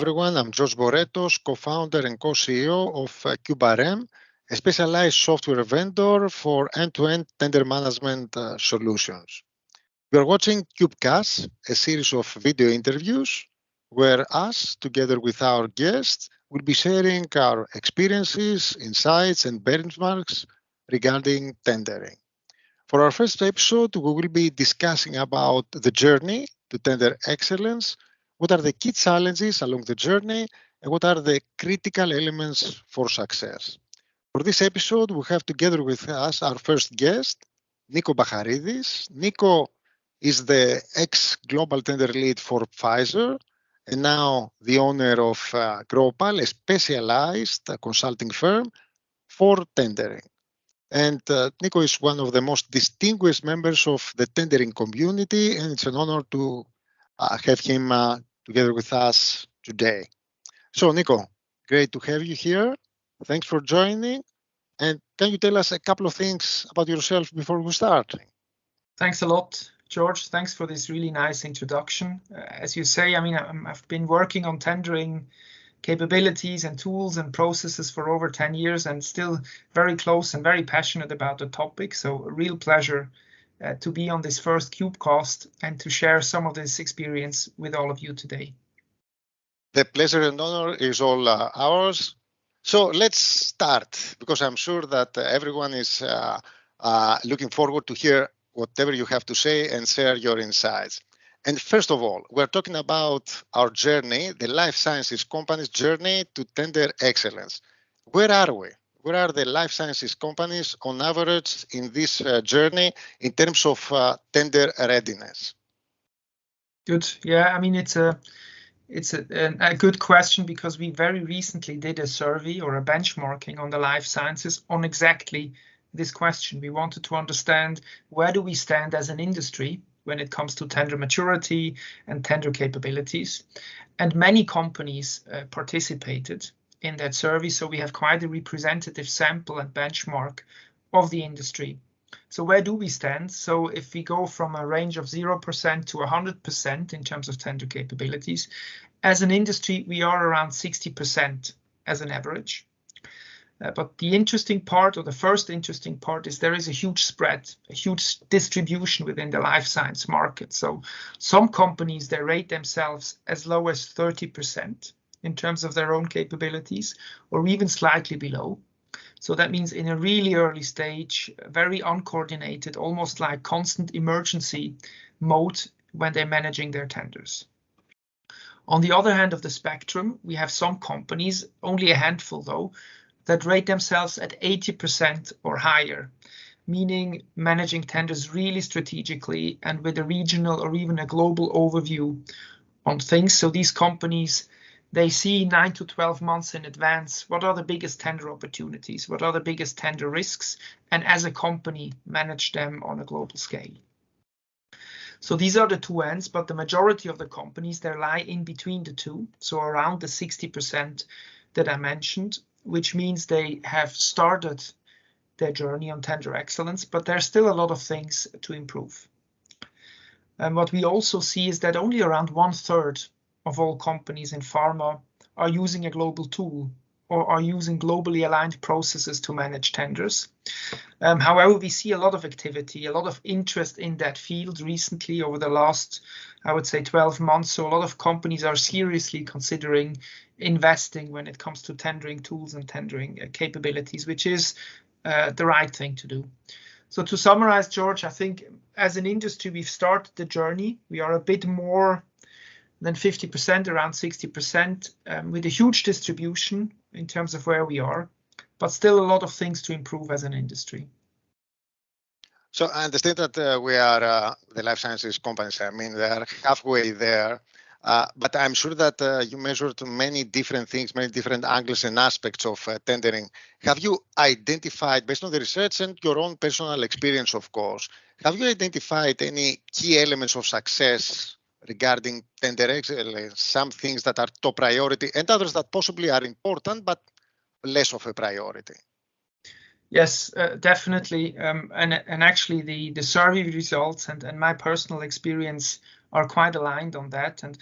everyone. I'm George Boretos, co-founder and co-CEO of CubeRM, a specialized software vendor for end-to-end tender management solutions. We are watching CubeCasts, a series of video interviews where us, together with our guests, will be sharing our experiences, insights, and benchmarks regarding tendering. For our first episode, we will be discussing about the journey to tender excellence, what are the key challenges along the journey, and what are the critical elements for success. For this episode, we have together with us our first guest, Nico Bacharidis. Nico is the ex-global tender lead for Pfizer and now the owner of growpal, a specialized consulting firm for tendering. And Nico is one of the most distinguished members of the tendering community, and it's an honor to have him together with us today. So, Nico, great to have you here. Thanks for joining. And can you tell us a couple of things about yourself before we start? Thanks a lot, George. Thanks for this really nice introduction. As you say, I've been working on tendering capabilities and tools and processes for over 10 years and still very close and very passionate about the topic. So a real pleasure to be on this first CubeCast and to share some of this experience with all of you today. The pleasure and honor is all ours. So let's start, because I'm sure that everyone is looking forward to hear whatever you have to say and share your insights. And first of all, we're talking about our journey, the life sciences company's journey to tender excellence. Where are we? Where are the life sciences companies on average in this journey in terms of tender readiness? Good. Yeah, it's a good question, because we very recently did a survey or a benchmarking on the life sciences on exactly this question. We wanted to understand, where do we stand as an industry when it comes to tender maturity and tender capabilities. And many companies participated in that survey, so we have quite a representative sample and benchmark of the industry. So where do we stand? So if we go from a range of 0% to 100% in terms of tender capabilities, as an industry, we are around 60% as an average. But the interesting part, or the first interesting part, is there is a huge spread, a huge distribution within the life science market. So some companies, they rate themselves as low as 30% in terms of their own capabilities, or even slightly below. So that means in a really early stage, very uncoordinated, almost like constant emergency mode when they're managing their tenders. On the other hand of the spectrum, we have some companies, only a handful though, that rate themselves at 80% or higher, meaning managing tenders really strategically and with a regional or even a global overview on things. So these companies, they see 9 to 12 months in advance what are the biggest tender opportunities, what are the biggest tender risks, and as a company manage them on a global scale. So these are the two ends, but the majority of the companies, they lie in between the two, so around the 60% that I mentioned, which means they have started their journey on tender excellence, but there's still a lot of things to improve. And what we also see is that only around 1/3 of all companies in pharma are using a global tool or are using globally aligned processes to manage tenders. However, we see a lot of activity, a lot of interest in that field recently over the last, I would say, 12 months. So a lot of companies are seriously considering investing when it comes to tendering tools and tendering capabilities, which is the right thing to do. So to summarize, George, I think as an industry, we've started the journey. We are a bit more than 50%, around 60%, with a huge distribution in terms of where we are, but still a lot of things to improve as an industry. So I understand that we are the life sciences companies. I mean, they are halfway there, but I'm sure that you measured many different things, many different angles and aspects of tendering. Have you identified, based on the research and your own personal experience, of course, have you identified any key elements of success regarding tender excellence, some things that are top priority and others that possibly are important, but less of a priority? Yes, definitely. And actually the survey results and my personal experience are quite aligned on that. And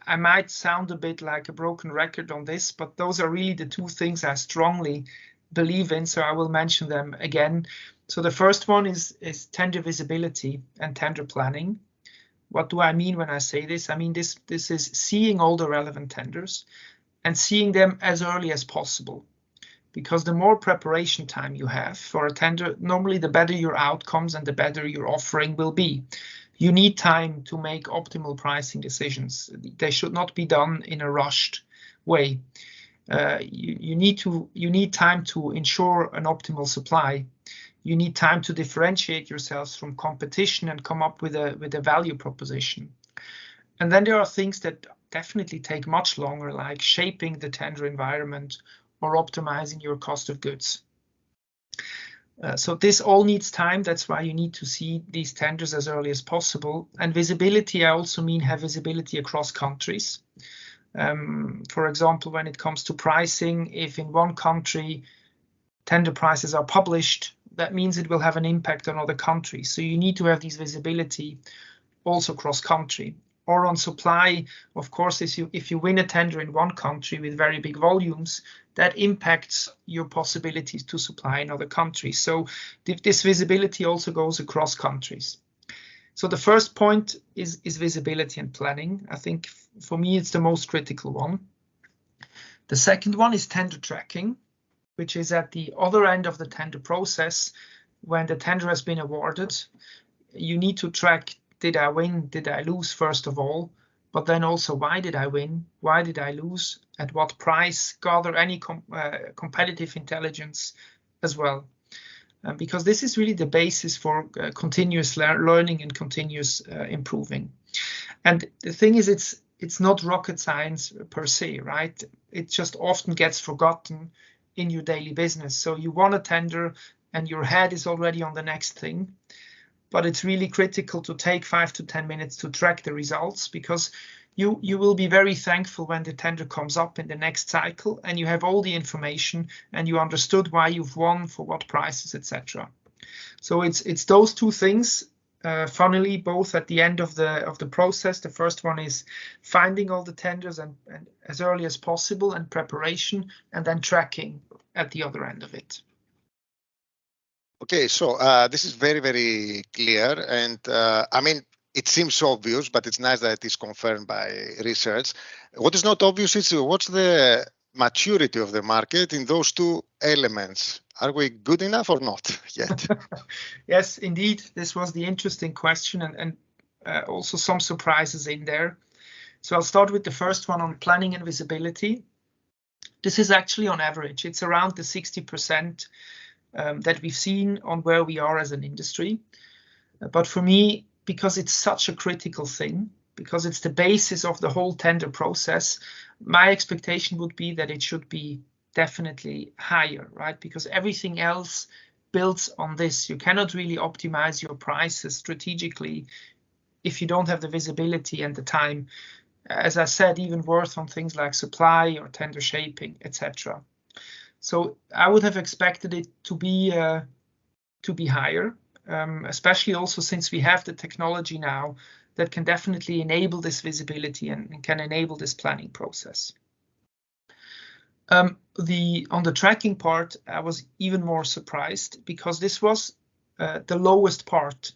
I might sound a bit like a broken record on this, but those are really the two things I strongly believe in, so I will mention them again. So the first one is tender visibility and tender planning. What do I mean when I say this? I mean this is seeing all the relevant tenders and seeing them as early as possible. Because the more preparation time you have for a tender, normally the better your outcomes and the better your offering will be. You need time to make optimal pricing decisions. They should not be done in a rushed way. You need time to ensure an optimal supply. You need time to differentiate yourselves from competition and come up with a value proposition. And then there are things that definitely take much longer, like shaping the tender environment or optimizing your cost of goods. So this all needs time. That's why you need to see these tenders as early as possible. And visibility, I also mean have visibility across countries. For example, when it comes to pricing, if in one country tender prices are published, that means it will have an impact on other countries. So you need to have this visibility also cross country. Or on supply, of course, if you win a tender in one country with very big volumes, that impacts your possibilities to supply in other countries. So this visibility also goes across countries. So the first point is visibility and planning. I think for me, it's the most critical one. The second one is tender tracking, which is at the other end of the tender process. When the tender has been awarded, you need to track, did I win? Did I lose, first of all? But then also, why did I win? Why did I lose? At what price? Gather any competitive intelligence as well. Because this is really the basis for continuous learning and continuous improving. And the thing is, it's not rocket science per se, right? It just often gets forgotten in your daily business. So you won a tender and your head is already on the next thing. But it's really critical to take 5 to 10 minutes to track the results, because you will be very thankful when the tender comes up in the next cycle and you have all the information and you understood why you've won, for what prices, etc. So it's those two things, funnily, both at the end of the process. The first one is finding all the tenders and as early as possible, and preparation, and then tracking at the other end of it. Okay, so this is very, very clear, and I mean, it seems obvious, but it's nice that it is confirmed by research. What is not obvious is what's the maturity of the market in those two elements. Are we good enough or not yet? Yes, indeed. This was the interesting question, and also some surprises in there. So I'll start with the first one on planning and visibility. This is actually on average. It's around the 60% that we've seen on where we are as an industry. But for me, because it's such a critical thing, because it's the basis of the whole tender process, my expectation would be that it should be definitely higher, right? Because everything else builds on this. You cannot really optimize your prices strategically if you don't have the visibility and the time. As I said, even worse on things like supply or tender shaping, etc. So I would have expected it to be higher, especially also since we have the technology now that can definitely enable this visibility and can enable this planning process. On the tracking part, I was even more surprised, because this was the lowest part.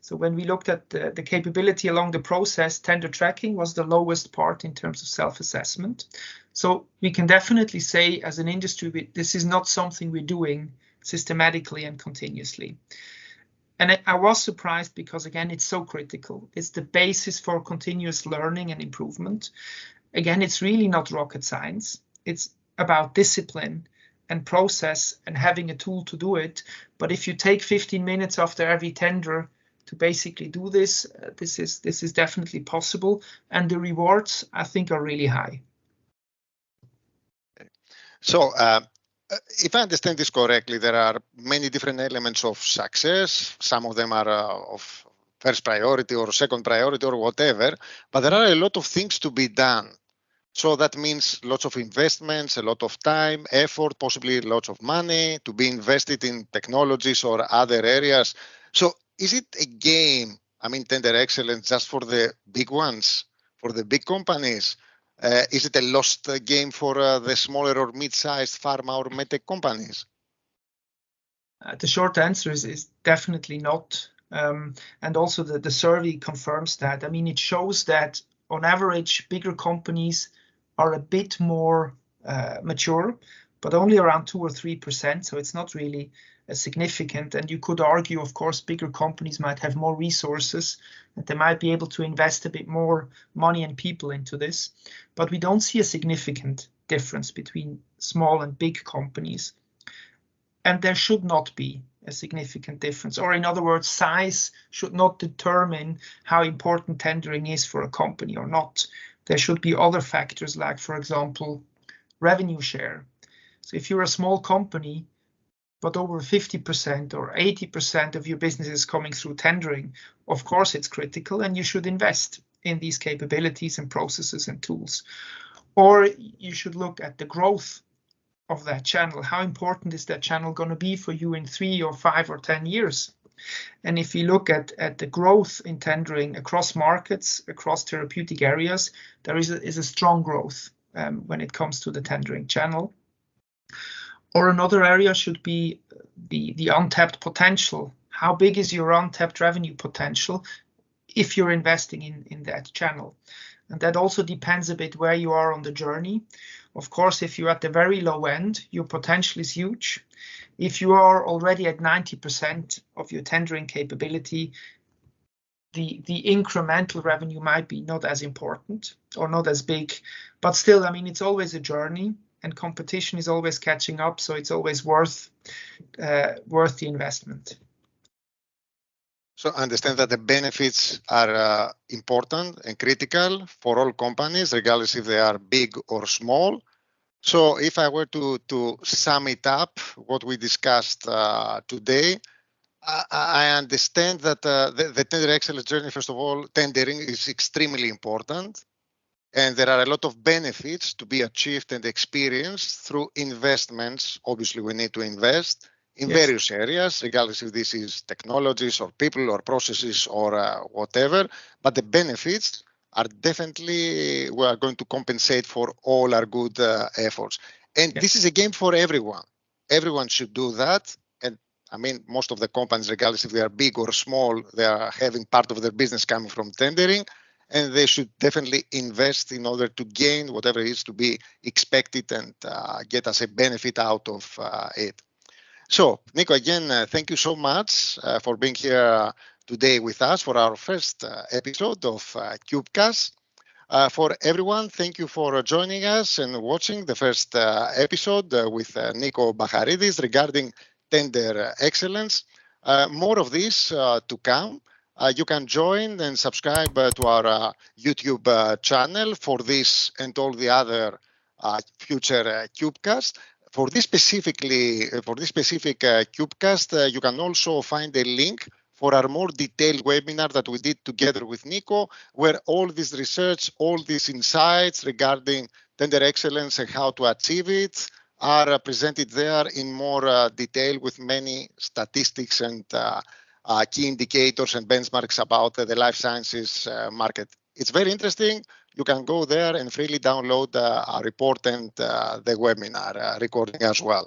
So when we looked at the capability along the process, tender tracking was the lowest part in terms of self-assessment. So we can definitely say, as an industry, this is not something we're doing systematically and continuously. And I was surprised because, again, it's so critical. It's the basis for continuous learning and improvement. Again, it's really not rocket science. It's about discipline and process and having a tool to do it. But if you take 15 minutes after every tender to basically do this, this is definitely possible. And the rewards, I think, are really high. So if I understand this correctly, there are many different elements of success. Some of them are of first priority or second priority or whatever, but there are a lot of things to be done. So that means lots of investments, a lot of time, effort, possibly lots of money to be invested in technologies or other areas. So is it a game, I mean, tender excellence, just for the big ones, for the big companies? Is it a lost game for the smaller or mid-sized pharma or medtech companies? The short answer is definitely not. And also the survey confirms that. I mean, it shows that on average, bigger companies are a bit more mature, but only around 2 or 3%. So it's not really significant. And you could argue, of course, bigger companies might have more resources, that they might be able to invest a bit more money and people into this. But we don't see a significant difference between small and big companies. And there should not be a significant difference. Or in other words, size should not determine how important tendering is for a company or not. There should be other factors like, for example, revenue share. So if you're a small company, but over 50% or 80% of your business is coming through tendering, of course it's critical and you should invest in these capabilities and processes and tools. Or you should look at the growth of that channel. How important is that channel going to be for you in 3 or 5 or 10 years? And if you look at the growth in tendering across markets, across therapeutic areas, there is a strong growth when it comes to the tendering channel. Or another area should be the untapped potential. How big is your untapped revenue potential if you're investing in that channel? And that also depends a bit where you are on the journey. Of course, if you're at the very low end, your potential is huge. If you are already at 90% of your tendering capability, the incremental revenue might be not as important or not as big. But still, I mean, it's always a journey and competition is always catching up. So it's always worth the investment. So I understand that the benefits are important and critical for all companies, regardless if they are big or small. So if I were to sum it up, what we discussed today, I understand that the tender excellence journey, first of all, tendering is extremely important. And there are a lot of benefits to be achieved and experienced through investments. Obviously, we need to invest in various areas, regardless if this is technologies or people or processes or whatever. But the benefits are definitely, we are going to compensate for all our good efforts. And this is a game for everyone. Everyone should do that. And I mean, most of the companies, regardless if they are big or small, they are having part of their business coming from tendering. And they should definitely invest in order to gain whatever is to be expected and get us a benefit out of it. So, Nico, again, thank you so much for being here today with us for our first episode of CubeCast. For everyone, thank you for joining us and watching the first episode with Nico Bacharidis regarding tender excellence. More of this to come. You can join and subscribe to our YouTube channel for this and all the other future CubeCasts. For this specific CubeCast, you can also find a link for our more detailed webinar that we did together with Nico, where all this research, all these insights regarding tender excellence and how to achieve it are presented there in more detail with many statistics and key indicators and benchmarks about the life sciences market. It's very interesting. You can go there and freely download our report and the webinar recording as well.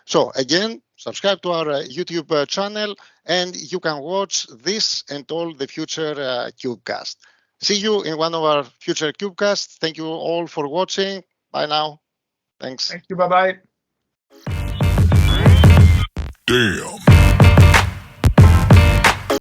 So again, subscribe to our YouTube channel and you can watch this and all the future CubeCast. See you in one of our future CubeCasts. Thank you all for watching. Bye now. Thanks. Thank you. Bye-bye. Damn.